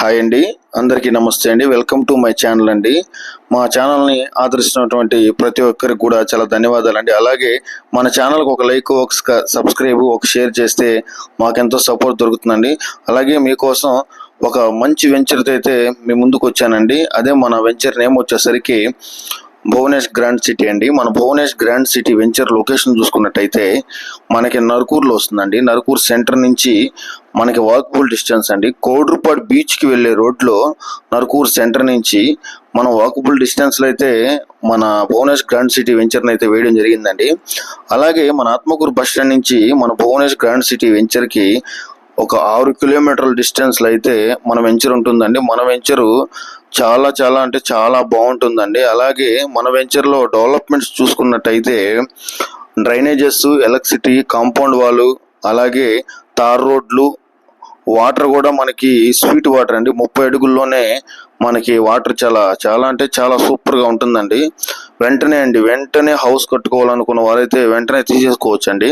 Hi అండి, అందరికీ నమస్తే అండి. వెల్కమ్ టు మై ఛానల్ అండి. మా ఛానల్ని ఆదరిస్తున్నటువంటి ప్రతి ఒక్కరికి కూడా చాలా ధన్యవాదాలు అండి. అలాగే మన ఛానల్కి ఒక లైక్, ఒక సబ్స్క్రైబ్, ఒక షేర్ చేస్తే మాకెంతో సపోర్ట్ దొరుకుతుందండి. అలాగే మీకోసం ఒక మంచి వెంచర్తో అయితే మీ ముందుకు వచ్చానండి. అదే మన వెంచర్ నేమ్ వచ్చేసరికి భువనేష్ గ్రాండ్ సిటీ అండి. మన Bhuvanesh grand city venture location చూసుకున్నట్టయితే మనకి నరుకూరులో వస్తుందండి. నరుకూరు సెంటర్ నుంచి మనకి వాకబుల్ డిస్టెన్స్ అండి. కోడ్రుపాడు బీచ్కి వెళ్ళే రోడ్లో నరుకూరు సెంటర్ నుంచి మనం వాకబుల్ డిస్టెన్స్లో అయితే మన భువనేష్ గ్రాండ్ సిటీ వెంచర్ని అయితే వేయడం జరిగిందండి. అలాగే మన ఆత్మకూరు బస్ స్టాండ్ నుంచి మన భువనేష్ గ్రాండ్ సిటీ వెంచర్కి ఒక 6 కిలోమీటర్ల డిస్టెన్స్లో అయితే మన వెంచర్ ఉంటుందండి. మన వెంచరు చాలా చాలా అంటే చాలా బాగుంటుందండి. అలాగే మన వెంచర్లో డెవలప్మెంట్స్ చూసుకున్నట్టయితే డ్రైనేజెస్, ఎలక్ట్రిసిటీ, కాంపౌండ్ వాలు, అలాగే తార్ రోడ్లు, వాటర్ కూడా మనకి స్వీట్ వాటర్ అండి. 30 అడుగుల్లోనే మనకి వాటర్ చాలా చాలా అంటే చాలా సూపర్గా ఉంటుందండి. వెంటనే హౌస్ కట్టుకోవాలనుకున్న వారైతే వెంటనే తీసేసుకోవచ్చు అండి.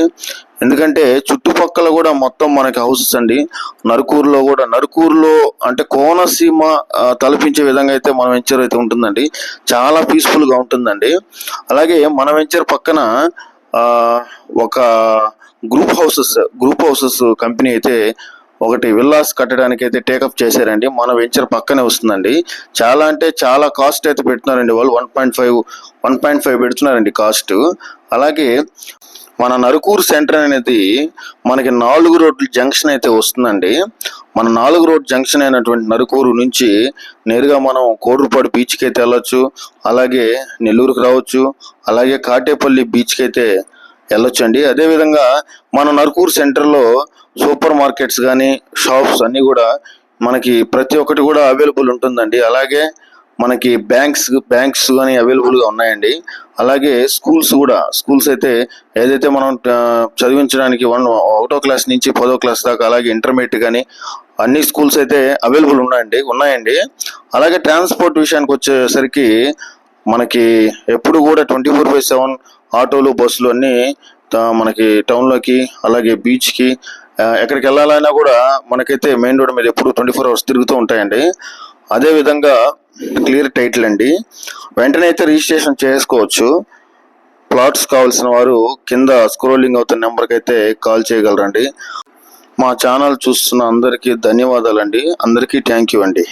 ఎందుకంటే చుట్టుపక్కల కూడా మొత్తం మనకి హౌసెస్ అండి. నరుకూరులో అంటే కోనసీమ తలపించే విధంగా అయితే మన వెంచర్ అయితే ఉంటుందండి. చాలా పీస్ఫుల్గా ఉంటుందండి. అలాగే మన వెంచర్ పక్కన ఒక గ్రూప్ హౌసెస్ కంపెనీ అయితే ఒకటి విల్లాస్ కట్టడానికి అయితే టేకప్ చేశారండి. మన వెంచర్ పక్కనే వస్తుందండి. చాలా అంటే చాలా కాస్ట్ అయితే పెడుతున్నారండి. వాళ్ళు 1.5 పెడుతున్నారండి కాస్ట్. అలాగే మన నరుకూరు సెంటర్ అనేది మనకి 4 రోడ్ల జంక్షన్ అయితే వస్తుందండి. మన 4 రోడ్ జంక్షన్ అయినటువంటి నరుకూరు నుంచి నేరుగా మనం కోడ్రుపాడు బీచ్కి అయితే వెళ్ళొచ్చు. అలాగే నెల్లూరుకి రావచ్చు. అలాగే కాటేపల్లి బీచ్కి అయితే వెళ్ళొచ్చు అండి. అదేవిధంగా మన నరుకూరు సెంటర్లో సూపర్ మార్కెట్స్ కానీ షాప్స్ అన్నీ కూడా మనకి ప్రతి ఒక్కటి కూడా అవైలబుల్ ఉంటుందండి. అలాగే మనకి బ్యాంక్స్ కానీ అవైలబుల్గా ఉన్నాయండి. అలాగే స్కూల్స్ అయితే ఏదైతే మనం చదివించడానికి 1వ క్లాస్ నుంచి 10వ క్లాస్ దాకా, అలాగే ఇంటర్మీడియట్ కానీ అన్ని స్కూల్స్ అయితే అవైలబుల్ ఉన్నాయండి. అలాగే ట్రాన్స్పోర్ట్ విషయానికి వచ్చేసరికి మనకి ఎప్పుడు కూడా 24/7 ఆటోలు, బస్సులు అన్నీ మనకి టౌన్లోకి, అలాగే బీచ్కి, ఎక్కడికి వెళ్ళాలన్నా కూడా మనకైతే మెయిన్ రోడ్ మీద ఎప్పుడు 24 hours తిరుగుతూ ఉంటాయండి. అదేవిధంగా క్లియర్ టైటిల్ అండి. వెంటనే అయితే రిజిస్ట్రేషన్ చేసుకోవచ్చు. ప్లాట్స్ కావాల్సిన వారు కింద స్క్రోలింగ్ అవుతున్న నెంబర్కి అయితే కాల్ చేయగలరండి. మా ఛానల్ చూస్తున్న అందరికీ ధన్యవాదాలండి. అందరికీ థ్యాంక్ యూ అండి.